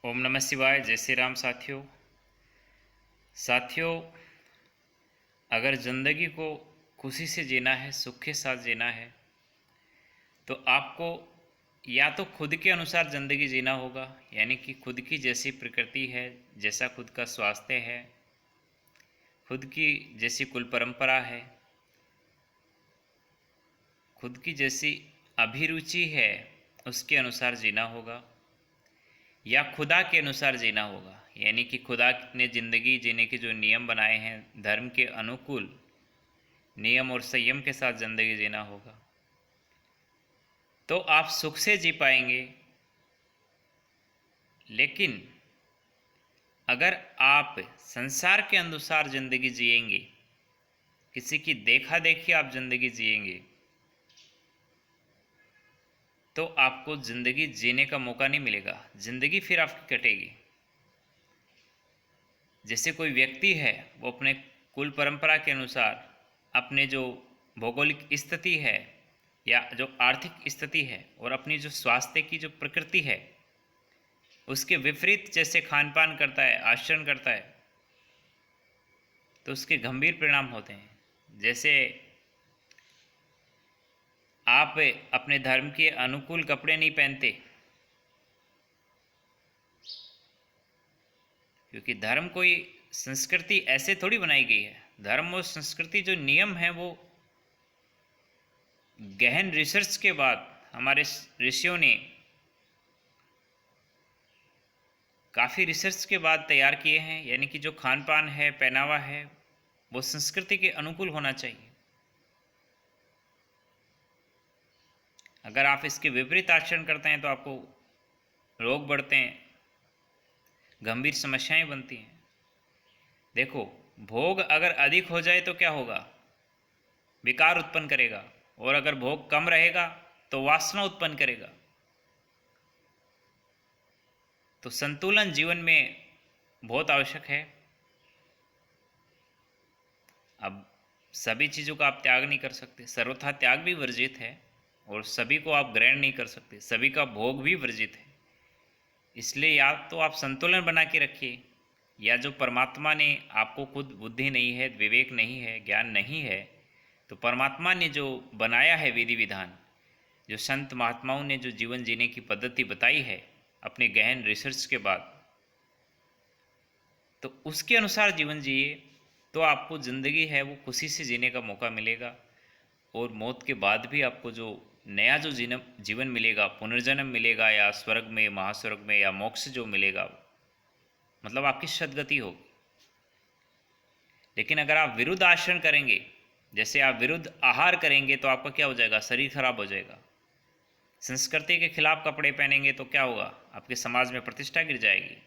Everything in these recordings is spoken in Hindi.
ओम नमः शिवाय। जय श्री राम। साथियों, अगर ज़िंदगी को खुशी से जीना है, सुख के साथ जीना है, तो आपको या तो खुद के अनुसार ज़िंदगी जीना होगा, यानी कि खुद की जैसी प्रकृति है, जैसा खुद का स्वास्थ्य है, खुद की जैसी कुल परंपरा है, खुद की जैसी अभिरुचि है, उसके अनुसार जीना होगा, या खुदा के अनुसार जीना होगा, यानी कि खुदा ने ज़िंदगी जीने के जो नियम बनाए हैं, धर्म के अनुकूल नियम और संयम के साथ ज़िंदगी जीना होगा। तो आप सुख से जी पाएंगे। लेकिन अगर आप संसार के अनुसार ज़िंदगी जिएंगे, किसी की देखा देखी आप ज़िंदगी जिएंगे, तो आपको ज़िंदगी जीने का मौका नहीं मिलेगा। ज़िंदगी फिर आपकी कटेगी। जैसे कोई व्यक्ति है, वो अपने कुल परंपरा के अनुसार अपने जो भौगोलिक स्थिति है या जो आर्थिक स्थिति है और अपनी जो स्वास्थ्य की जो प्रकृति है, उसके विपरीत जैसे खान पान करता है, आचरण करता है, तो उसके गंभीर परिणाम होते हैं। जैसे आप अपने धर्म के अनुकूल कपड़े नहीं पहनते, क्योंकि धर्म कोई संस्कृति ऐसे थोड़ी बनाई गई है। धर्म और संस्कृति जो नियम है, वो गहन रिसर्च के बाद हमारे ऋषियों ने काफ़ी रिसर्च के बाद तैयार किए हैं। यानी कि जो खान पान है, पहनावा है, वो संस्कृति के अनुकूल होना चाहिए। अगर आप इसके विपरीत आचरण करते हैं तो आपको रोग बढ़ते हैं, गंभीर समस्याएं बनती हैं। देखो, भोग अगर अधिक हो जाए तो क्या होगा? विकार उत्पन्न करेगा। और अगर भोग कम रहेगा तो वासना उत्पन्न करेगा। तो संतुलन जीवन में बहुत आवश्यक है। अब सभी चीज़ों का आप त्याग नहीं कर सकते, सर्वथा त्याग भी वर्जित है, और सभी को आप ग्रहण नहीं कर सकते, सभी का भोग भी वर्जित है। इसलिए या तो आप संतुलन बना के रखिए, या जो परमात्मा ने आपको, खुद बुद्धि नहीं है, विवेक नहीं है, ज्ञान नहीं है, तो परमात्मा ने जो बनाया है विधि विधान, जो संत महात्माओं ने जो जीवन जीने की पद्धति बताई है अपने गहन रिसर्च के बाद, तो उसके अनुसार जीवन जिए, तो आपको ज़िंदगी है वो खुशी से जीने का मौका मिलेगा। और मौत के बाद भी आपको जो नया जो जीवन मिलेगा, पुनर्जन्म मिलेगा, या स्वर्ग में, महास्वर्ग में, या मोक्ष जो मिलेगा, मतलब आपकी सद्गति होगी। लेकिन अगर आप विरुद्ध आचरण करेंगे, जैसे आप विरुद्ध आहार करेंगे, तो आपका क्या हो जाएगा? शरीर खराब हो जाएगा। संस्कृति के खिलाफ कपड़े पहनेंगे तो क्या होगा? आपके समाज में प्रतिष्ठा गिर जाएगी।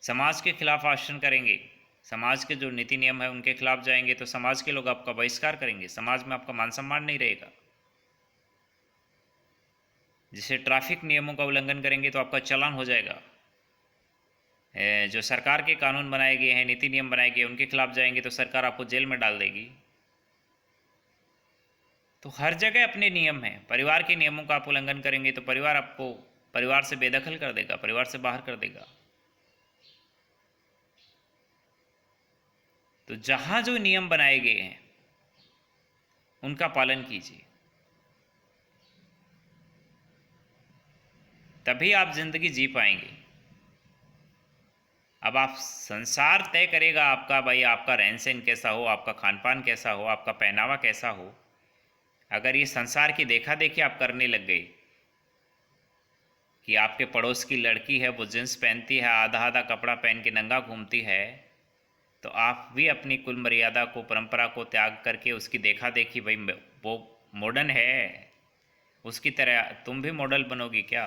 समाज के खिलाफ आचरण करेंगे, समाज के जो नीति नियम है उनके खिलाफ जाएंगे, तो समाज के लोग आपका बहिष्कार करेंगे, समाज में आपका मान सम्मान नहीं रहेगा। जैसे ट्रैफिक नियमों का उल्लंघन करेंगे तो आपका चालान हो जाएगा। जो सरकार के कानून बनाए गए हैं, नीति नियम बनाए गए, उनके खिलाफ जाएंगे तो सरकार आपको जेल में डाल देगी। तो हर जगह अपने नियम हैं। परिवार के नियमों का आप उल्लंघन करेंगे तो परिवार आपको परिवार से बेदखल कर देगा, परिवार से बाहर कर देगा। तो जहाँ जो नियम बनाए गए हैं उनका पालन कीजिए, तभी आप जिंदगी जी पाएंगे। अब आप संसार तय करेगा आपका, भाई आपका रहन सहन कैसा हो, आपका खान पान कैसा हो, आपका पहनावा कैसा हो। अगर ये संसार की देखा देखी आप करने लग गए कि आपके पड़ोस की लड़की है, वो जींस पहनती है, आधा आधा कपड़ा पहन के नंगा घूमती है, तो आप भी अपनी कुल मर्यादा को, परंपरा को त्याग करके उसकी देखा देखी, भाई वो मॉडर्न है, उसकी तरह तुम भी मॉडल बनोगी क्या?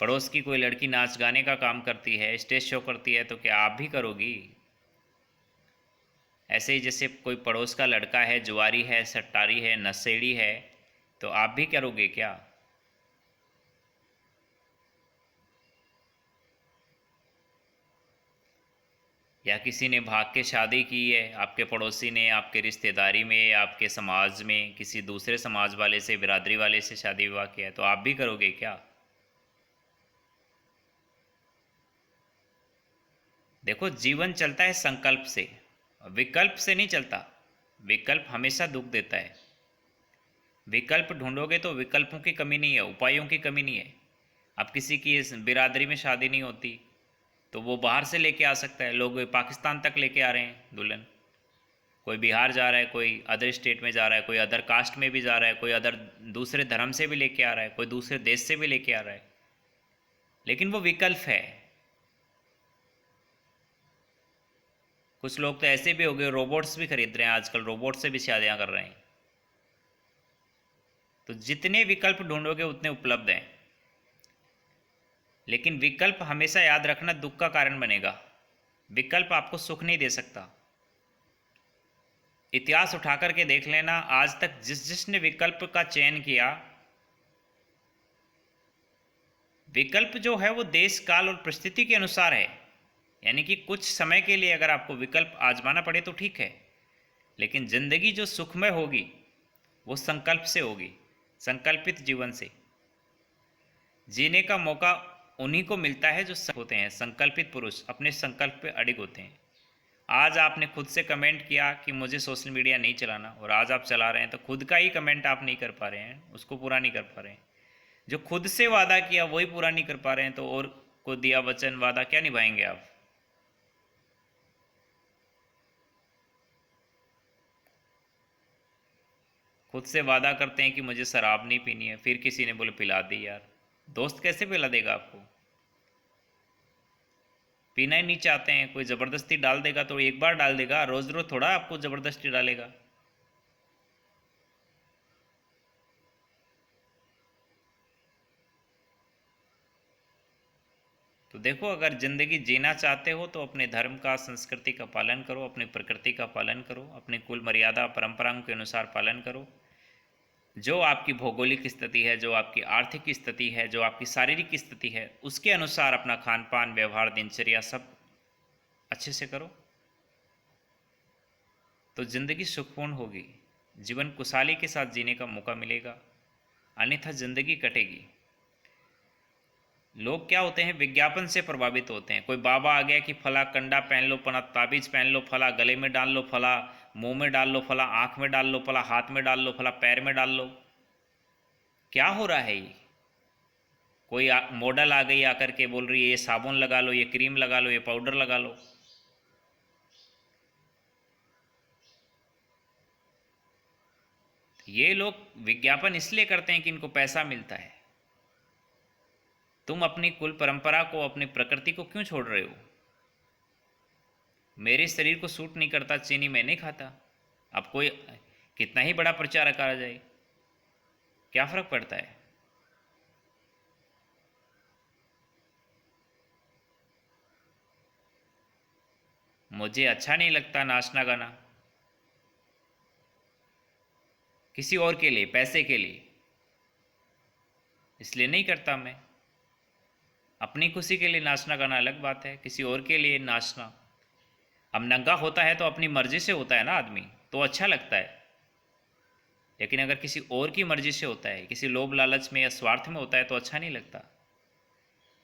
पड़ोस की कोई लड़की नाच गाने का काम करती है, स्टेज शो करती है, तो क्या आप भी करोगी? ऐसे ही जैसे कोई पड़ोस का लड़का है, जुआरी है, सट्टारी है, नशेड़ी है, तो आप भी करोगे क्या? या किसी ने भाग के शादी की है, आपके पड़ोसी ने, आपके रिश्तेदारी में, आपके समाज में किसी दूसरे समाज वाले से, बिरादरी वाले से शादी विवाह किया है, तो आप भी करोगे क्या? देखो, जीवन चलता है संकल्प से, विकल्प से नहीं चलता। विकल्प हमेशा दुख देता है। विकल्प ढूंढोगे तो विकल्पों की कमी नहीं है, उपायों की कमी नहीं है। अब किसी की इस बिरादरी में शादी नहीं होती तो वो बाहर से लेके आ सकता है। लोग पाकिस्तान तक लेके आ रहे हैं दुल्हन। कोई बिहार जा रहा है, कोई अदर स्टेट में जा रहा है, कोई अदर कास्ट में भी जा रहा है, कोई अदर दूसरे धर्म से भी लेके आ रहा है, कोई दूसरे देश से भी लेके आ रहा है। लेकिन वो विकल्प है। कुछ लोग तो ऐसे भी हो गए, रोबोट्स भी खरीद रहे हैं आजकल, रोबोट से भी शादियां कर रहे हैं। तो जितने विकल्प ढूंढोगे उतने उपलब्ध हैं। लेकिन विकल्प हमेशा याद रखना दुख का कारण बनेगा। विकल्प आपको सुख नहीं दे सकता। इतिहास उठा करके देख लेना, आज तक जिसने विकल्प का चयन किया, विकल्प जो है वो देश काल और परिस्थिति के अनुसार है। यानी कि कुछ समय के लिए अगर आपको विकल्प आजमाना पड़े तो ठीक है, लेकिन जिंदगी जो सुखमय होगी वो संकल्प से होगी, संकल्पित जीवन से। जीने का मौका उन्हीं को मिलता है जो होते हैं संकल्पित पुरुष, अपने संकल्प पे अडिग होते हैं। आज आपने खुद से कमेंट किया कि मुझे सोशल मीडिया नहीं चलाना, और आज आप चला रहे हैं, तो खुद का ही कमेंट आप नहीं कर पा रहे हैं, उसको पूरा नहीं कर पा रहे हैं। जो खुद से वादा किया वही पूरा नहीं कर पा रहे हैं, तो और को दिया वचन वादा क्या निभाएंगे आप? खुद से वादा करते हैं कि मुझे शराब नहीं पीनी है, फिर किसी ने बोले पिला दी। यार, दोस्त कैसे पिला देगा आपको? पीना ही नहीं चाहते हैं, कोई ज़बरदस्ती डाल देगा तो एक बार डाल देगा, रोज़ रोज़ थोड़ा आपको ज़बरदस्ती डालेगा। तो देखो, अगर ज़िंदगी जीना चाहते हो तो अपने धर्म का, संस्कृति का पालन करो, अपनी प्रकृति का पालन करो, अपनी कुल मर्यादा परंपराओं के अनुसार पालन करो। जो आपकी भौगोलिक स्थिति है, जो आपकी आर्थिक स्थिति है, जो आपकी शारीरिक स्थिति है, उसके अनुसार अपना खान पान, व्यवहार, दिनचर्या सब अच्छे से करो, तो ज़िंदगी सुखपूर्ण होगी, जीवन खुशहाली के साथ जीने का मौका मिलेगा। अन्यथा ज़िंदगी कटेगी। लोग क्या होते हैं, विज्ञापन से प्रभावित होते हैं। कोई बाबा आ गया कि फला कंडा पहन लो, फला ताबीज़ पहन लो, फला गले में डाल लो, फला मुंह में डाल लो, फला आँख में डाल लो, फला हाथ में डाल लो, फला पैर में डाल लो। क्या हो रहा है ये? कोई मॉडल आ गई आकर के बोल रही है ये साबुन लगा लो, ये क्रीम लगा लो, ये पाउडर लगा लो। ये लोग विज्ञापन इसलिए करते हैं कि इनको पैसा मिलता है। तुम अपनी कुल परंपरा को, अपनी प्रकृति को क्यों छोड़ रहे हो? मेरे शरीर को सूट नहीं करता चीनी, मैं नहीं खाता। अब कोई कितना ही बड़ा प्रचारक आ जाए, क्या फर्क पड़ता है? मुझे अच्छा नहीं लगता नाचना गाना, किसी और के लिए, पैसे के लिए, इसलिए नहीं करता मैं। अपनी खुशी के लिए नाचना गाना अलग बात है, किसी और के लिए नाचना। अब नंगा होता है तो अपनी मर्जी से होता है ना आदमी, तो अच्छा लगता है। लेकिन अगर किसी और की मर्जी से होता है, किसी लोभ लालच में या स्वार्थ में होता है, तो अच्छा नहीं लगता।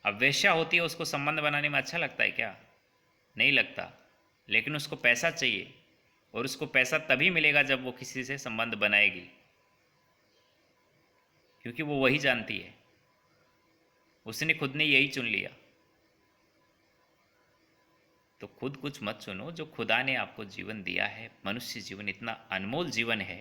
अब वेश्या होती है, उसको संबंध बनाने में अच्छा लगता है क्या? नहीं लगता। लेकिन उसको पैसा चाहिए, और उसको पैसा तभी मिलेगा जब वो किसी से संबंध बनाएगी, क्योंकि वो वही जानती है, उसने खुद ने यही चुन लिया। तो खुद कुछ मत चुनो, जो खुदा ने आपको जीवन दिया है, मनुष्य जीवन इतना अनमोल जीवन है।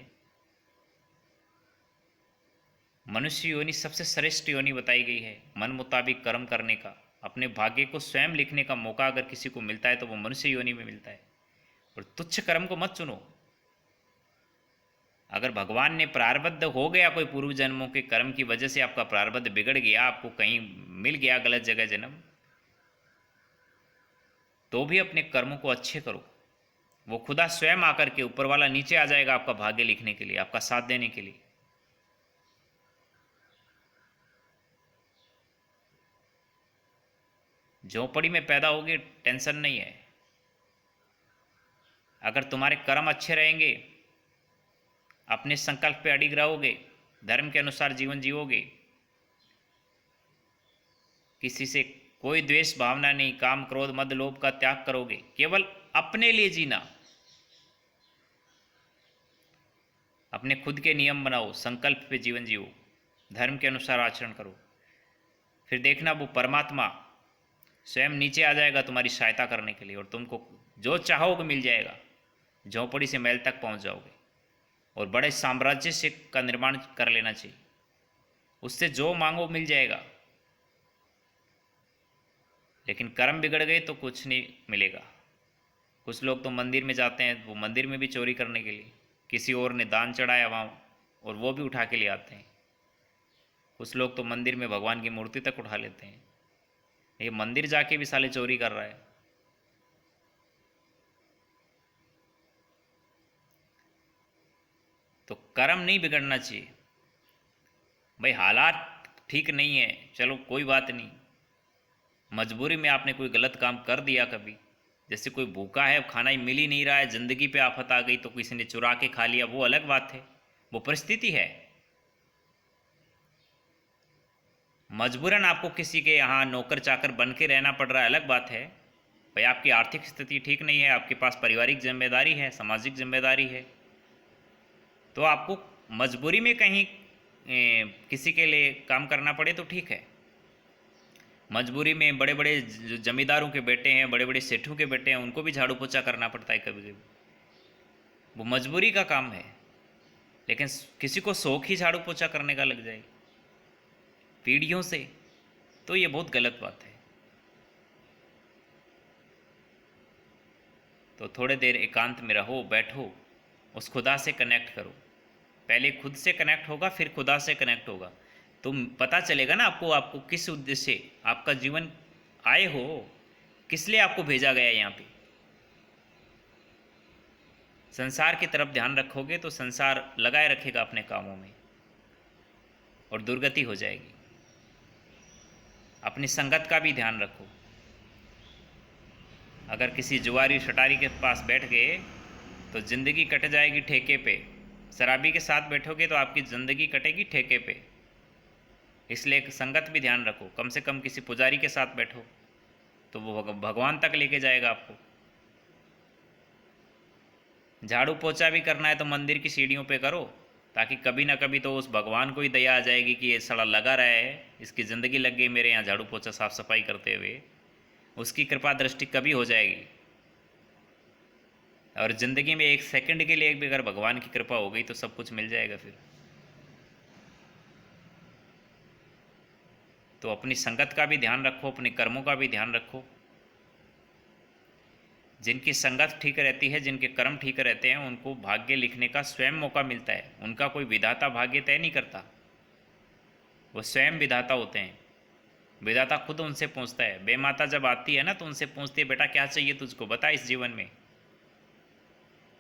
मनुष्य योनि सबसे श्रेष्ठ योनि बताई गई है। मन मुताबिक कर्म करने का, अपने भाग्य को स्वयं लिखने का मौका अगर किसी को मिलता है तो वो मनुष्य योनि में मिलता है। और तुच्छ कर्म को मत चुनो। अगर भगवान ने प्रारब्ध हो गया, कोई पूर्व जन्मों के कर्म की वजह से आपका प्रारब्ध बिगड़ गया, आपको कहीं मिल गया गलत जगह जन्म, तो भी अपने कर्मों को अच्छे करो। वो खुदा स्वयं आकर के, ऊपर वाला नीचे आ जाएगा आपका भाग्य लिखने के लिए, आपका साथ देने के लिए। झोंपड़ी में पैदा होगे, टेंशन नहीं है। अगर तुम्हारे कर्म अच्छे रहेंगे, अपने संकल्प पे अडिग रहोगे, धर्म के अनुसार जीवन जियोगे, किसी से कोई द्वेष भावना नहीं, काम क्रोध मद लोभ का त्याग करोगे, केवल अपने लिए जीना, अपने खुद के नियम बनाओ, संकल्प पे जीवन जियो, धर्म के अनुसार आचरण करो, फिर देखना वो परमात्मा स्वयं नीचे आ जाएगा तुम्हारी सहायता करने के लिए, और तुमको जो चाहोगे मिल जाएगा। झोंपड़ी से महल तक पहुंच जाओगे, और बड़े साम्राज्य से का निर्माण कर लेना चाहिए, उससे जो मांगो मिल जाएगा। लेकिन कर्म बिगड़ गए तो कुछ नहीं मिलेगा। कुछ लोग तो मंदिर में जाते हैं, वो मंदिर में भी चोरी करने के लिए, किसी और ने दान चढ़ाया वहाँ और वो भी उठा के ले आते हैं। कुछ लोग तो मंदिर में भगवान की मूर्ति तक उठा लेते हैं। ये मंदिर जाके भी साले चोरी कर रहा है। तो कर्म नहीं बिगड़ना चाहिए भाई। हालात ठीक नहीं है, चलो कोई बात नहीं, मजबूरी में आपने कोई गलत काम कर दिया कभी, जैसे कोई भूखा है, खाना ही मिल ही नहीं रहा है, ज़िंदगी पे आफत आ गई तो किसी ने चुरा के खा लिया, वो अलग बात है, वो परिस्थिति है। मजबूरन आपको किसी के यहाँ नौकर चाकर बन के रहना पड़ रहा है, अलग बात है भाई। आपकी आर्थिक स्थिति ठीक नहीं है, आपके पास पारिवारिक जिम्मेदारी है, सामाजिक जिम्मेदारी है, तो आपको मजबूरी में कहीं किसी के लिए काम करना पड़े तो ठीक है। मजबूरी में बड़े बड़े जमींदारों के बेटे हैं, बड़े बड़े सेठों के बेटे हैं, उनको भी झाड़ू पोछा करना पड़ता है कभी कभी, वो मजबूरी का काम है। लेकिन किसी को शौक ही झाड़ू पोछा करने का लग जाए पीढ़ियों से, तो ये बहुत गलत बात है। तो थोड़े देर एकांत में रहो, बैठो, उस खुदा से कनेक्ट करो। पहले खुद से कनेक्ट होगा, फिर खुदा से कनेक्ट होगा, तो पता चलेगा ना आपको किस उद्देश्य से आपका जीवन आए हो, किस लिए आपको भेजा गया यहाँ पे। संसार की तरफ ध्यान रखोगे तो संसार लगाए रखेगा अपने कामों में और दुर्गति हो जाएगी। अपनी संगत का भी ध्यान रखो। अगर किसी जुआरी शटारी के पास बैठ गए तो ज़िंदगी कट जाएगी ठेके पे। शराबी के साथ बैठोगे तो आपकी ज़िंदगी कटेगी ठेके पे। इसलिए संगत भी ध्यान रखो। कम से कम किसी पुजारी के साथ बैठो तो वो भगवान तक लेके जाएगा आपको। झाड़ू पोछा भी करना है तो मंदिर की सीढ़ियों पे करो, ताकि कभी ना कभी तो उस भगवान को ही दया आ जाएगी कि ये सड़ा लगा रहा है, इसकी ज़िंदगी लग गई मेरे यहाँ झाड़ू पोछा साफ़ सफाई करते हुए, उसकी कृपा दृष्टि कभी हो जाएगी। और ज़िंदगी में एक सेकंड के लिए भी अगर भगवान की कृपा हो गई तो सब कुछ मिल जाएगा फिर। तो अपनी संगत का भी ध्यान रखो, अपने कर्मों का भी ध्यान रखो। जिनकी संगत ठीक रहती है, जिनके कर्म ठीक रहते हैं, उनको भाग्य लिखने का स्वयं मौका मिलता है। उनका कोई विधाता भाग्य तय नहीं करता, वो स्वयं विधाता होते हैं। विधाता खुद उनसे पूछता है। बेमाता जब आती है ना तो उनसे पूछती है, बेटा क्या चाहिए तुझको, बता इस जीवन में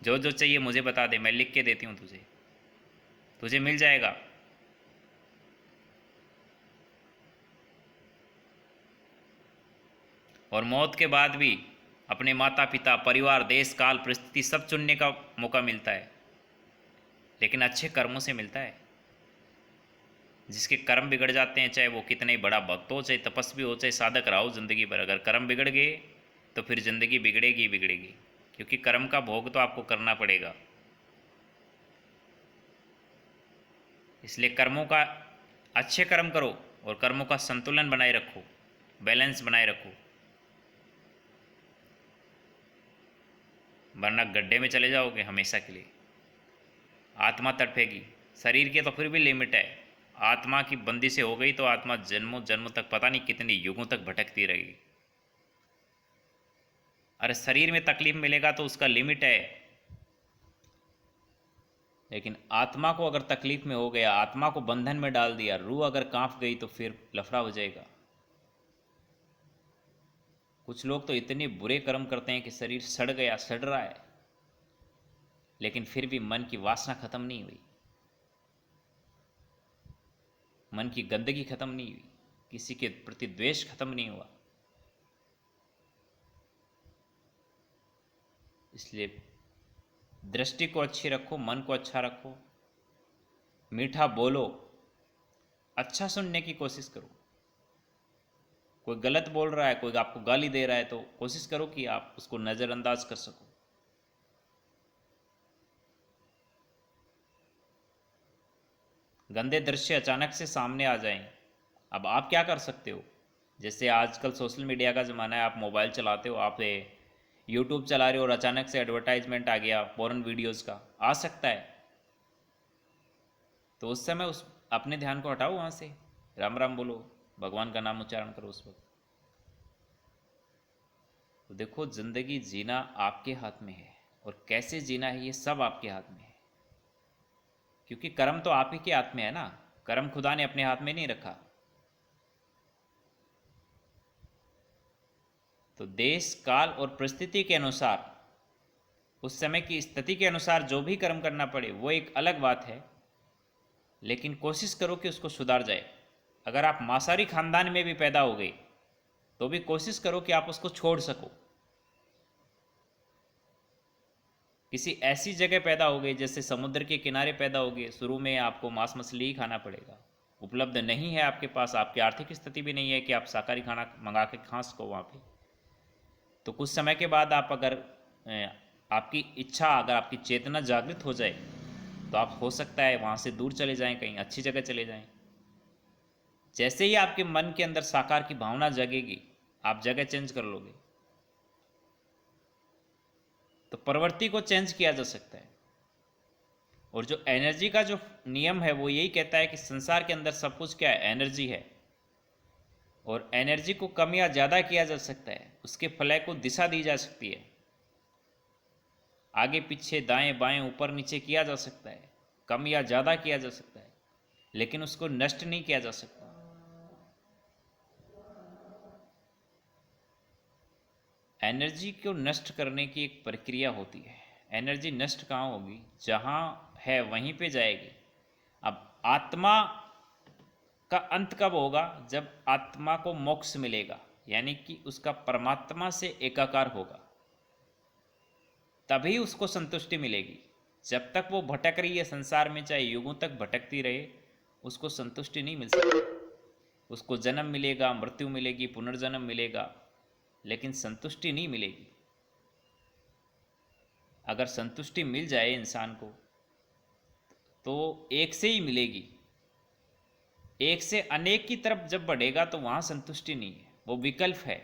जो जो चाहिए मुझे बता दे, मैं लिख के देती हूँ तुझे, तुझे मिल जाएगा। और मौत के बाद भी अपने माता पिता, परिवार, देश, काल, परिस्थिति सब चुनने का मौका मिलता है, लेकिन अच्छे कर्मों से मिलता है। जिसके कर्म बिगड़ जाते हैं, चाहे वो कितने बड़ा भक्त हो, चाहे तपस्वी हो, चाहे साधक रहा हो ज़िंदगी भर, अगर कर्म बिगड़ गए तो फिर ज़िंदगी बिगड़ेगी ही बिगड़ेगी, क्योंकि कर्म का भोग तो आपको करना पड़ेगा। इसलिए कर्मों का अच्छे कर्म करो और कर्मों का संतुलन बनाए रखो, बैलेंस बनाए रखो, वरना गड्ढे में चले जाओगे हमेशा के लिए। आत्मा तड़पेगी, शरीर की तो फिर भी लिमिट है। आत्मा की बंदी से हो गई तो आत्मा जन्मों जन्मों तक, पता नहीं कितने युगों तक भटकती रहेगी। अरे शरीर में तकलीफ मिलेगा तो उसका लिमिट है, लेकिन आत्मा को अगर तकलीफ में हो गया, आत्मा को बंधन में डाल दिया, रूह अगर कांप गई तो फिर लफड़ा हो जाएगा। कुछ लोग तो इतने बुरे कर्म करते हैं कि शरीर सड़ गया, सड़ रहा है, लेकिन फिर भी मन की वासना खत्म नहीं हुई, मन की गंदगी खत्म नहीं हुई, किसी के प्रति द्वेष खत्म नहीं हुआ। इसलिए दृष्टि को अच्छी रखो, मन को अच्छा रखो, मीठा बोलो, अच्छा सुनने की कोशिश करो। कोई गलत बोल रहा है, कोई आपको गाली दे रहा है, तो कोशिश करो कि आप उसको नज़रअंदाज कर सको। गंदे दृश्य अचानक से सामने आ जाएं, अब आप क्या कर सकते हो? जैसे आजकल सोशल मीडिया का ज़माना है, आप मोबाइल चलाते हो, आप यूट्यूब चला रहे हो और अचानक से एडवर्टाइजमेंट आ गया पोर्न वीडियोस का, आ सकता है। तो उस समय उस अपने ध्यान को हटाओ वहाँ से, राम राम बोलो, भगवान का नाम उच्चारण करो उस वक्त। तो देखो, ज़िंदगी जीना आपके हाथ में है, और कैसे जीना है ये सब आपके हाथ में है, क्योंकि कर्म तो आप ही के हाथ में है ना, कर्म खुदा ने अपने हाथ में नहीं रखा। तो देश काल और परिस्थिति के अनुसार, उस समय की स्थिति के अनुसार जो भी कर्म करना पड़े वो एक अलग बात है, लेकिन कोशिश करो कि उसको सुधार जाए। अगर आप मांसाहारी खानदान में भी पैदा हो गए तो भी कोशिश करो कि आप उसको छोड़ सको। किसी ऐसी जगह पैदा हो गए जैसे समुद्र के किनारे पैदा हो गए, शुरू में आपको मांस मछली ही खाना पड़ेगा, उपलब्ध नहीं है आपके पास, आपकी आर्थिक स्थिति भी नहीं है कि आप शाकाहारी खाना मंगा के खा सको वहाँ पे। तो कुछ समय के बाद आप अगर आपकी इच्छा, अगर आपकी चेतना जागृत हो जाए तो आप हो सकता है वहाँ से दूर चले जाएं, कहीं अच्छी जगह चले जाएं। जैसे ही आपके मन के अंदर साकार की भावना जगेगी, आप जगह चेंज कर लोगे, तो प्रवृत्ति को चेंज किया जा सकता है। और जो एनर्जी का जो नियम है वो यही कहता है कि संसार के अंदर सब कुछ क्या है, एनर्जी है, और एनर्जी को कम या ज़्यादा किया जा सकता है, उसके फ्लय को दिशा दी जा सकती है, आगे पीछे दाएं बाएं ऊपर नीचे किया जा सकता है, कम या ज़्यादा किया जा सकता है, लेकिन उसको नष्ट नहीं किया जा सकता। एनर्जी को नष्ट करने की एक प्रक्रिया होती है। एनर्जी नष्ट कहाँ होगी? जहाँ है वहीं पे जाएगी। अब आत्मा का अंत कब होगा? जब आत्मा को मोक्ष मिलेगा, यानी कि उसका परमात्मा से एकाकार होगा, तभी उसको संतुष्टि मिलेगी। जब तक वो भटक रही है संसार में, चाहे युगों तक भटकती रहे, उसको संतुष्टि नहीं मिल सकती। उसको जन्म मिलेगा, मृत्यु मिलेगी, पुनर्जन्म मिलेगा, लेकिन संतुष्टि नहीं मिलेगी। अगर संतुष्टि मिल जाए इंसान को तो एक से ही मिलेगी। एक से अनेक की तरफ जब बढ़ेगा तो वहाँ संतुष्टि नहीं है, वो विकल्प है।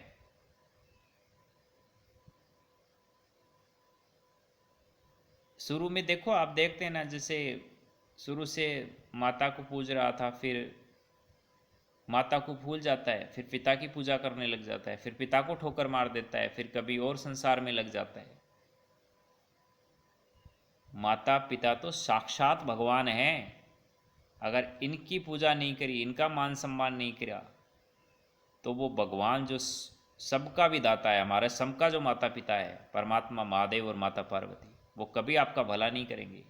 शुरू में देखो, आप देखते हैं ना, जैसे शुरू से माता को पूज रहा था, फिर माता को भूल जाता है, फिर पिता की पूजा करने लग जाता है, फिर पिता को ठोकर मार देता है, फिर कभी और संसार में लग जाता है। माता पिता तो साक्षात भगवान हैं। अगर इनकी पूजा नहीं करी, इनका मान सम्मान नहीं किया, तो वो भगवान जो सबका विधाता है, हमारे सबका जो माता पिता है, परमात्मा महादेव और माता पार्वती, वो कभी आपका भला नहीं करेंगे।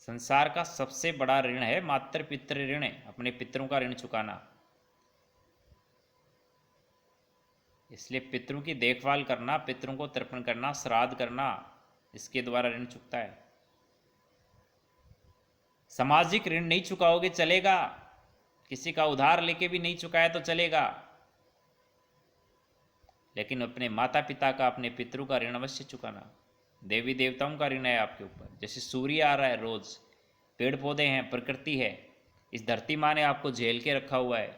संसार का सबसे बड़ा ऋण है मातृ पितृ ऋण, है अपने पितरों का ऋण चुकाना। इसलिए पितरों की देखभाल करना, पितरों को तर्पण करना, श्राद्ध करना, इसके द्वारा ऋण चुकता है। सामाजिक ऋण नहीं चुकाओगे चलेगा, किसी का उधार लेके भी नहीं चुकाया तो चलेगा, लेकिन अपने माता पिता का, अपने पितरों का ऋण अवश्य चुकाना। देवी देवताओं का ऋण है आपके ऊपर। जैसे सूर्य आ रहा है रोज, पेड़ पौधे हैं, प्रकृति है, इस धरती माँ ने आपको झेल के रखा हुआ है,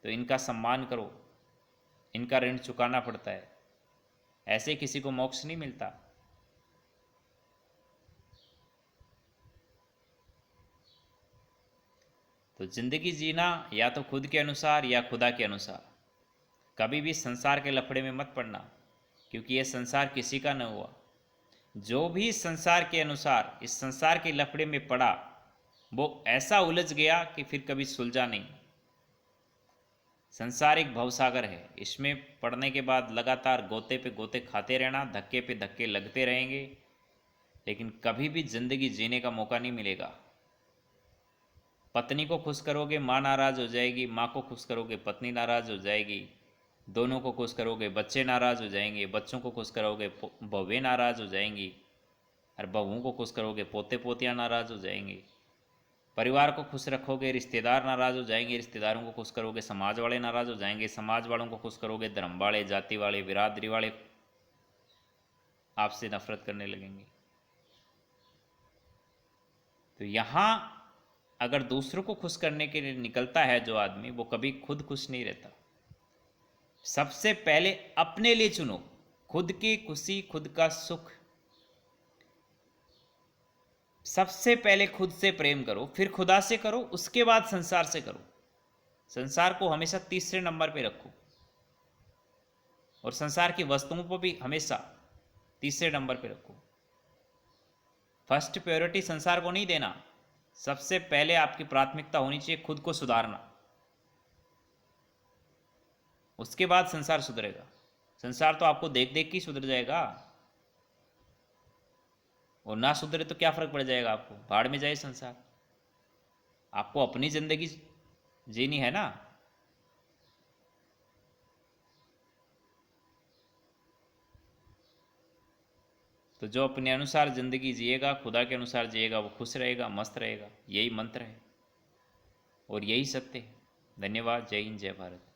तो इनका सम्मान करो, इनका ऋण चुकाना पड़ता है। ऐसे किसी को मोक्ष नहीं मिलता। तो जिंदगी जीना या तो खुद के अनुसार या खुदा के अनुसार। कभी भी संसार के लफड़े में मत पड़ना, क्योंकि यह संसार किसी का न हुआ। जो भी संसार के अनुसार इस संसार के लफड़े में पड़ा, वो ऐसा उलझ गया कि फिर कभी सुलझा नहीं। संसार एक भवसागर है, इसमें पड़ने के बाद लगातार गोते पे गोते खाते रहना, धक्के पे धक्के लगते रहेंगे, लेकिन कभी भी जिंदगी जीने का मौका नहीं मिलेगा। पत्नी को खुश करोगे, माँ नाराज़ हो जाएगी, माँ को खुश करोगे, पत्नी नाराज़ हो जाएगी, दोनों को खुश करोगे, बच्चे नाराज़ हो जाएंगे, बच्चों को खुश करोगे, बहुएं नाराज़ हो जाएंगी, और बहुओं को खुश करोगे, पोते पोतियाँ नाराज़ हो जाएंगे। परिवार को खुश रखोगे, रिश्तेदार नाराज़ हो जाएंगे, रिश्तेदारों को खुश करोगे, समाज वाले नाराज़ हो जाएंगे, समाज वालों को खुश करोगे, धर्म वाले, जाति वाले, बिरादरी वाले आपसे नफरत करने लगेंगे। तो यहाँ अगर दूसरों को खुश करने के लिए निकलता है जो आदमी, वो कभी खुद खुश नहीं रहता। सबसे पहले अपने लिए चुनो, खुद की खुशी, खुद का सुख। सबसे पहले खुद से प्रेम करो, फिर खुदा से करो, उसके बाद संसार से करो। संसार को हमेशा तीसरे नंबर पे रखो और संसार की वस्तुओं को भी हमेशा तीसरे नंबर पे रखो। फर्स्ट प्रायोरिटी संसार को नहीं देना। सबसे पहले आपकी प्राथमिकता होनी चाहिए खुद को सुधारना, उसके बाद संसार सुधरेगा। संसार तो आपको देख देख के सुधर जाएगा, और ना सुधरे तो क्या फर्क पड़ जाएगा आपको, भाड़ में जाए संसार। आपको अपनी जिंदगी जीनी है ना। तो जो अपने अनुसार ज़िंदगी जिएगा, खुदा के अनुसार जिएगा, वो खुश रहेगा, मस्त रहेगा। यही मंत्र है और यही सत्य है। धन्यवाद। जय हिंद, जय भारत।